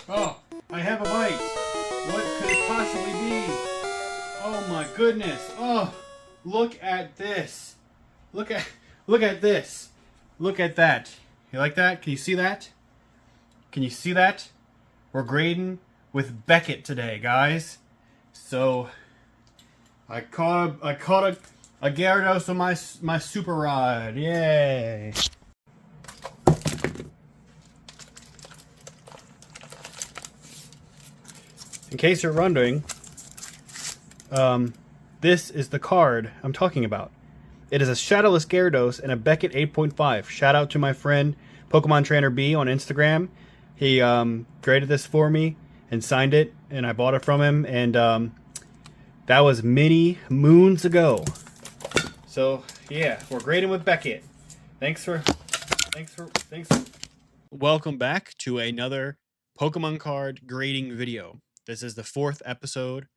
Oh, I have a bite. What could it possibly be? Oh my goodness. Oh, look at this. Look at look at this. Look at that. You like that? Can you see that? Can you see that? We're grading with Beckett today, guys. So I caught a Gyarados on my super rod. Yay! In case you're wondering, this is the card I'm talking about. It is a Shadowless Gyarados and a Beckett 8.5. Shout out to my friend Pokemon Trainer B on Instagram. He graded this for me and signed it, and I bought it from him. And that was many moons ago. So yeah, we're grading with Beckett. Thanks for. Welcome back to another Pokemon card grading video. This is the 4th episode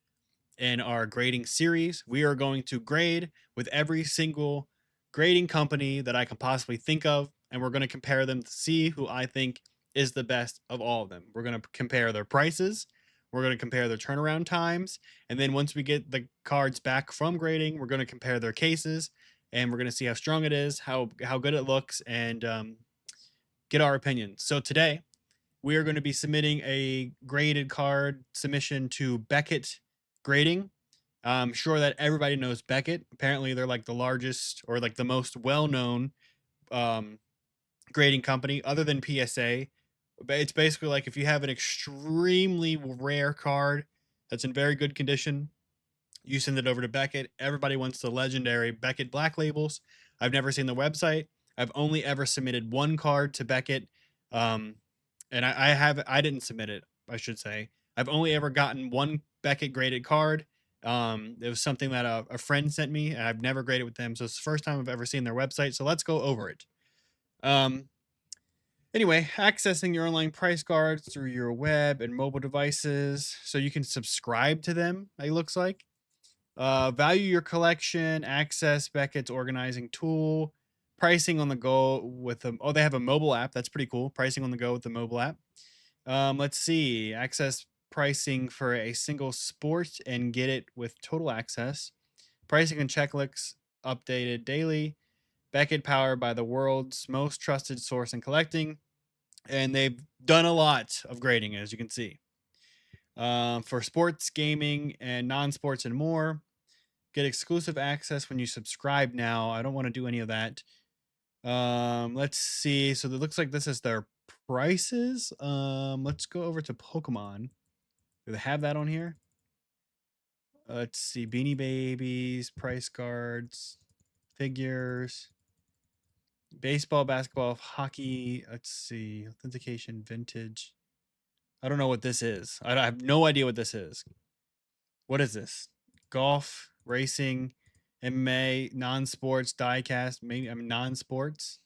in our grading series. We are going to grade with every single grading company that I can possibly think of, and we're going to compare them to see who I think is the best of all of them. We're going to compare their prices, we're going to compare their turnaround times, and then once we get the cards back from grading, we're going to compare their cases, and we're going to see how strong it is, how good it looks, and get our opinions. So today, we are going to be submitting a graded card submission to Beckett Grading. I'm sure that everybody knows Beckett. Apparently, they're like the largest or like the most well-known grading company other than PSA. But it's basically like if you have an extremely rare card that's in very good condition, you send it over to Beckett. Everybody wants the legendary Beckett Black Labels. I've never seen the website. I've only ever submitted one card to Beckett. And I didn't submit it, I should say. I've only ever gotten one Beckett graded card. It was something that a friend sent me, and I've never graded with them, so it's the first time I've ever seen their website. So let's go over it. Anyway, accessing your online price cards through your web and mobile devices, so you can subscribe to them. It looks like. Value your collection. Access Beckett's organizing tool. Pricing on the go with them. Oh, they have a mobile app. That's pretty cool. Pricing on the go with the mobile app. Let's see. Access pricing for a single sport and get it with total access. Pricing and checklists updated daily. Beckett powered by the world's most trusted source in collecting. And they've done a lot of grading, as you can see. For sports, gaming, and non-sports and more. Get exclusive access when you subscribe now. I don't want to do any of that. Let's see. So it looks like this is their prices. Let's go over to Pokemon. Do they have that on here? Let's see. Beanie Babies, price cards, figures, baseball, basketball, hockey. Let's see. Authentication, vintage. I don't know what this is. I have no idea what this is. What is this? Golf, racing, MMA, non-sports, diecast, maybe non-sports.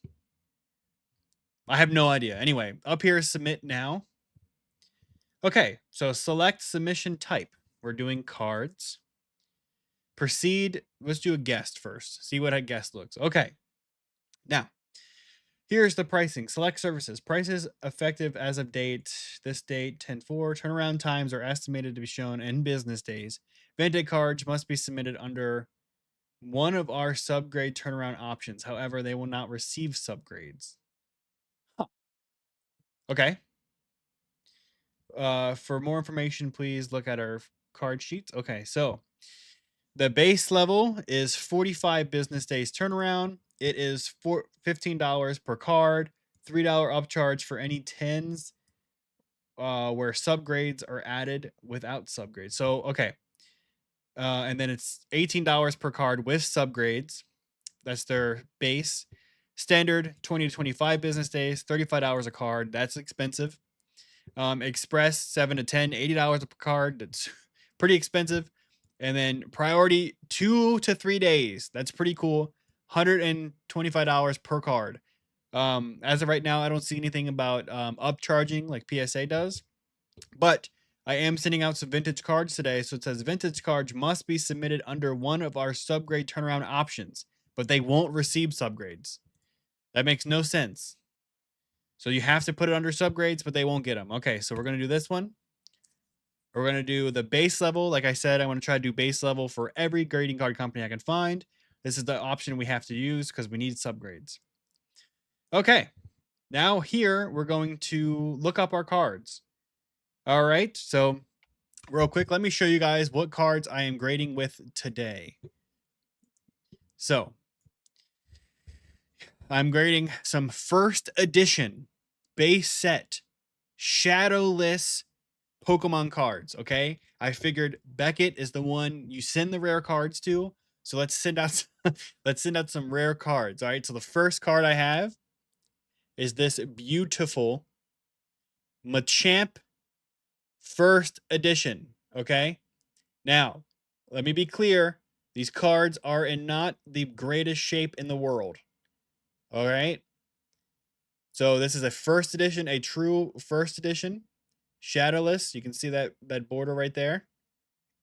I have no idea. Anyway, up here is submit now. Okay, so select submission type. We're doing cards. Proceed. Let's do a guest first. See what a guest looks. Okay. Now, here's the pricing. Select services. Prices effective as of date. This date, 10/4. Turnaround times are estimated to be shown in business days. Vintage cards must be submitted under one of our subgrade turnaround options. However, they will not receive subgrades. Huh. Okay. For more information, please look at our card sheets. Okay, so the base level is 45 business days turnaround. It is $15 per card, $3 upcharge for any 10s where subgrades are added without subgrades. So, okay. And then it's $18 per card with subgrades. That's their base. Standard 20 to 25 business days, $35 a card. That's expensive. Express 7 to 10, $80 per card. That's pretty expensive. And then priority 2 to 3 days. That's pretty cool. $125 per card. As of right now, I don't see anything about upcharging like PSA does. But I am sending out some vintage cards today. So it says vintage cards must be submitted under one of our subgrade turnaround options, but they won't receive subgrades. That makes no sense. So you have to put it under subgrades, but they won't get them. Okay, so we're going to do this one. We're going to do the base level. Like I said, I want to try to do base level for every grading card company I can find. This is the option we have to use because we need subgrades. Okay, now here we're going to look up our cards. All right, so real quick, let me show you guys what cards I am grading with today. So I'm grading some first edition base set Shadowless Pokemon cards, okay? I figured Beckett is the one you send the rare cards to. So let's send out some rare cards. All right. So the first card I have is this beautiful Machamp first edition, okay? Now, let me be clear. These cards are in not the greatest shape in the world. All right? So this is a first edition, a true first edition. Shadowless. You can see that border right there.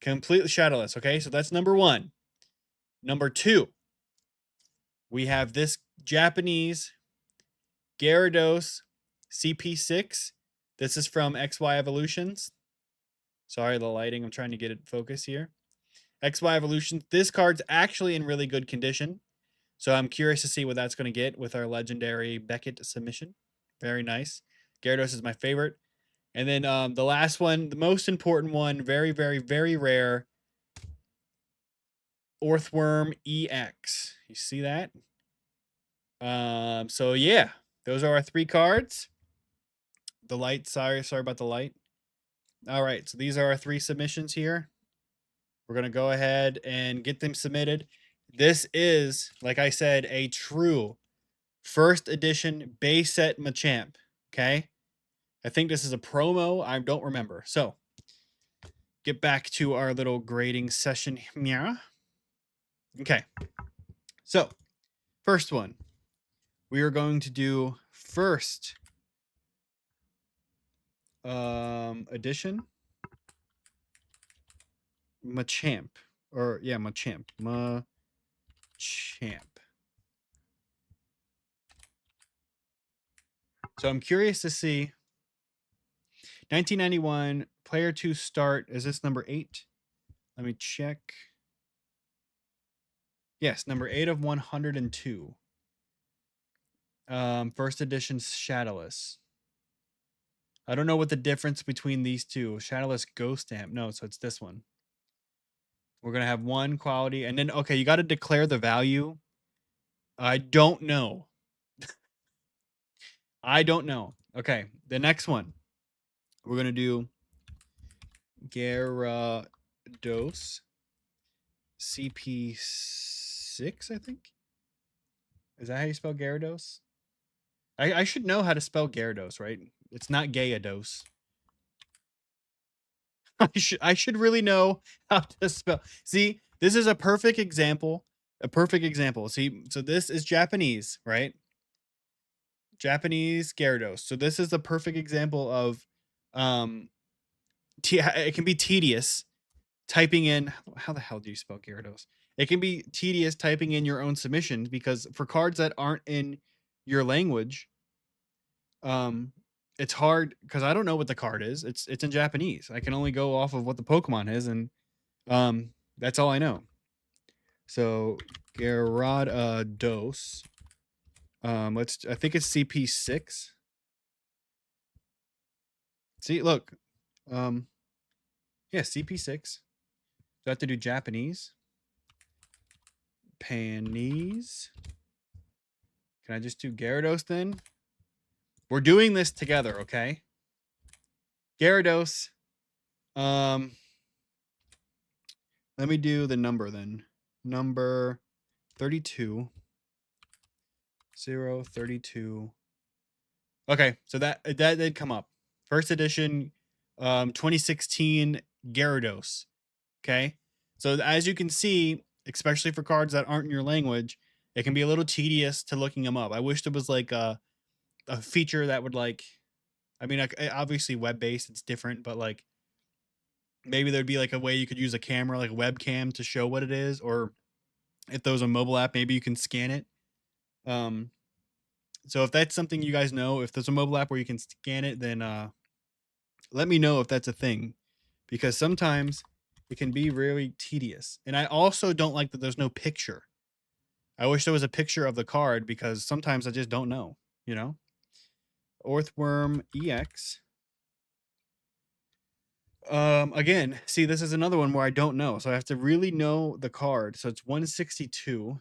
Completely shadowless. Okay, so that's number one. Number two, we have this Japanese Gyarados CP6. This is from XY Evolutions. Sorry, the lighting. I'm trying to get it focused here. XY Evolutions. This card's actually in really good condition. So I'm curious to see what that's going to get with our legendary Beckett submission. Very nice. Gyarados is my favorite. And then the last one, the most important one, very, very, very rare. Orthworm EX. You see that? So yeah, those are our three cards. The light, sorry about the light. All right, so these are our three submissions here. We're gonna go ahead and get them submitted. This is, like I said, a true first edition base set Machamp. Okay, I think this is a promo. I don't remember. So get back to our little grading session here. Okay, so first one. We are going to do first edition Machamp. Or yeah, Machamp. Machamp. So I'm curious to see 1991 player 2 start. Is this number 8? Let me check. Yes, number 8 of 102. First edition Shadowless. I don't know what the difference between these two. Shadowless Ghost Stamp. No, so it's this one. We're going to have one quality. And then, okay, you got to declare the value. I don't know. I don't know. Okay, the next one. We're going to do Gyarados CP6, I think. Is that how you spell Gyarados? I should know how to spell Gyarados, right? It's not Gayados. I should really know how to spell. See, this is a perfect example. A perfect example. See, so this is Japanese, right? Japanese Gyarados. So this is the perfect example of it can be tedious typing in, how the hell do you spell Gyarados? It can be tedious typing in your own submissions because for cards that aren't in your language, it's hard because I don't know what the card is. It's in Japanese. I can only go off of what the Pokemon is, and that's all I know. So Gyarados. I think it's CP6. See, look. Yeah, CP6. Do I have to do Japanese? Panese. Can I just do Gyarados then? We're doing this together, okay? Gyarados. Let me do the number then. Number 32. 032. Okay, so that did come up. First edition 2016 Gyarados. Okay? So as you can see, especially for cards that aren't in your language, it can be a little tedious to looking them up. I wish there was like a feature that would like, I mean, obviously web-based, it's different, but like maybe there'd be like a way you could use a camera, like a webcam to show what it is, or if there was a mobile app, maybe you can scan it. So if that's something you guys know, if there's a mobile app where you can scan it, then let me know if that's a thing, because sometimes it can be really tedious. And I also don't like that there's no picture. I wish there was a picture of the card, because sometimes I just don't know, you know? Earthworm EX. Again, see, this is another one where I don't know. So I have to really know the card. So it's 162.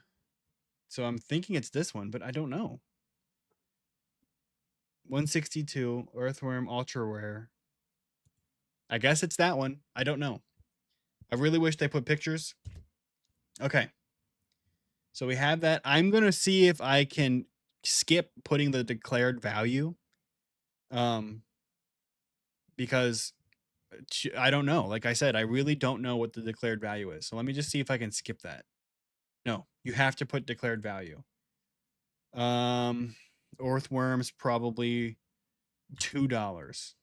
So I'm thinking it's this one, but I don't know. 162 Earthworm Ultra Rare. I guess it's that one. I don't know. I really wish they put pictures. Okay. So we have that. I'm going to see if I can skip putting the declared value. Because I don't know. Like I said, I really don't know what the declared value is. So let me just see if I can skip that. No, you have to put declared value. Earthworm's probably $2.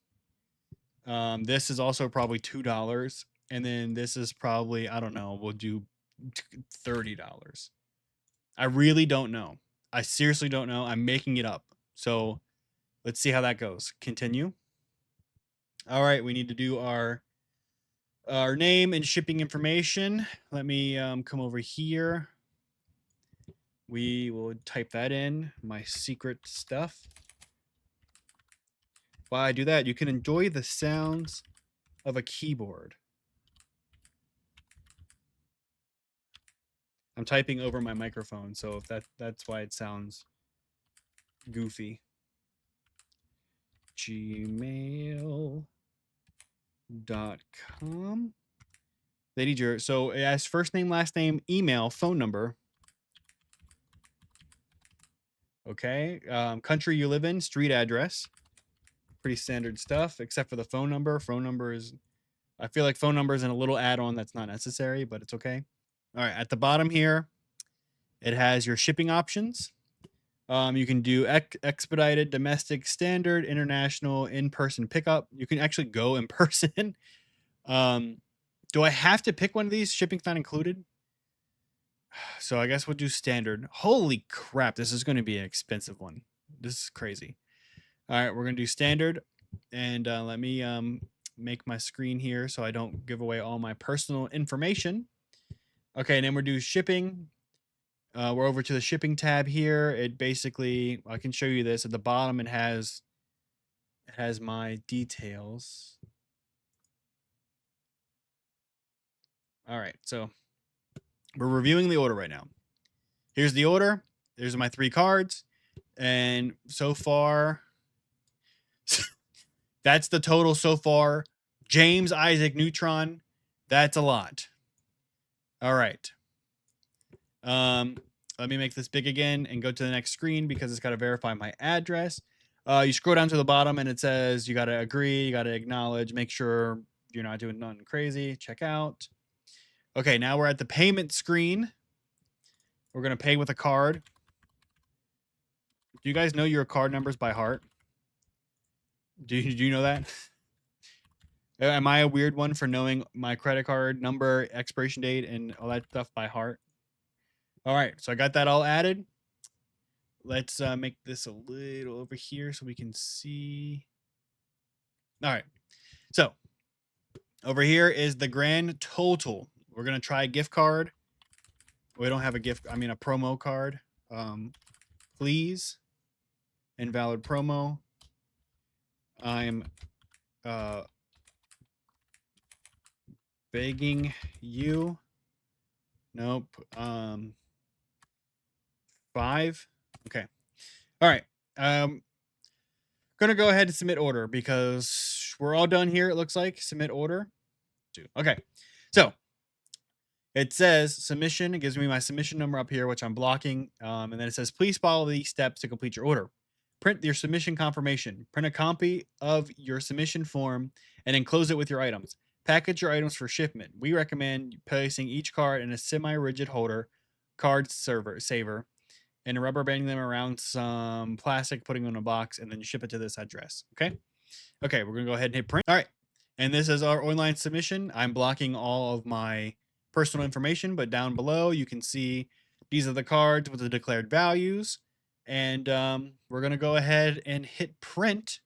This is also probably $2. And then this is probably, I don't know, we'll do $30. I really don't know. I seriously don't know. I'm making it up. So let's see how that goes. Continue. All right, we need to do our name and shipping information. Let me come over here. We will type that in, my secret stuff. While I do that, you can enjoy the sounds of a keyboard. I'm typing over my microphone, so if that's why it sounds goofy. gmail.com. They need your, so it has first name, last name, email, phone number. Okay. Country you live in, street address. Pretty standard stuff, except for the phone number. Phone number is, I feel like phone number is in a little add-on that's not necessary, but it's okay. All right. At the bottom here, it has your shipping options. You can do expedited, domestic, standard, international, in-person pickup. You can actually go in person. Do I have to pick one of these? Shipping's not included. So I guess we'll do standard. Holy crap, this is going to be an expensive one. This is crazy. All right, we're going to do standard. And let me make my screen here so I don't give away all my personal information. Okay, and then we're doing shipping. We're over to the shipping tab here. It basically, I can show you this. At the bottom, it has my details. All right, so we're reviewing the order right now. Here's the order. There's my 3 cards. And so far, that's the total so far. James Isaac Neutron. That's a lot. All right. Let me make this big again and go to the next screen because it's got to verify my address. You scroll down to the bottom and it says you got to agree, you got to acknowledge, make sure you're not doing nothing crazy. Check out. Okay, now we're at the payment screen. We're going to pay with a card. Do you guys know your card numbers by heart? Do you know that? Am I a weird one for knowing my credit card number, expiration date, and all that stuff by heart? All right, so I got that all added. Let's make this a little over here so we can see. All right, so over here is the grand total. We're going to try a gift card. We don't have a gift, I mean a promo card. Please, invalid promo. I'm begging you. Nope. 5. Okay. All right. Gonna go ahead and submit order because we're all done here. It looks like submit order. Okay. So it says submission. It gives me my submission number up here, which I'm blocking. And then it says, please follow these steps to complete your order. Print your submission confirmation. Print a copy of your submission form and enclose it with your items. Package your items for shipment. We recommend placing each card in a semi-rigid holder, card saver, and rubber banding them around some plastic, putting them in a box, and then ship it to this address. Okay? Okay, we're going to go ahead and hit print. All right. And this is our online submission. I'm blocking all of my personal information, but down below you can see these are the cards with the declared values. And we're going to go ahead and hit print.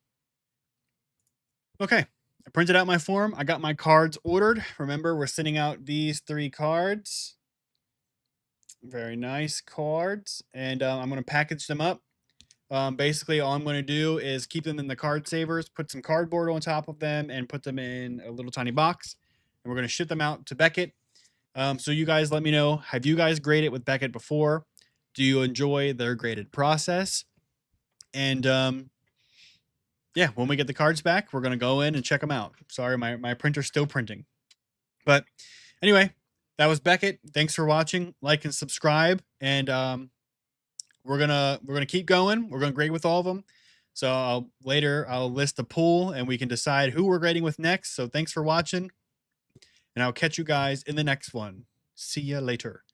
Okay, I printed out my form. I got my cards ordered. Remember, we're sending out these 3 cards. Very nice cards. And I'm going to package them up. Basically, all I'm going to do is keep them in the card savers, put some cardboard on top of them, and put them in a little tiny box. And we're going to ship them out to Beckett. So you guys let me know, have you guys graded with Beckett before? Do you enjoy their graded process? And yeah, when we get the cards back, we're going to go in and check them out. Sorry, my printer's still printing. But anyway, that was Beckett. Thanks for watching. Like and subscribe. And we're gonna keep going. We're gonna grade with all of them. So later I'll list the pool and we can decide who we're grading with next. So thanks for watching, and I'll catch you guys in the next one. See ya later.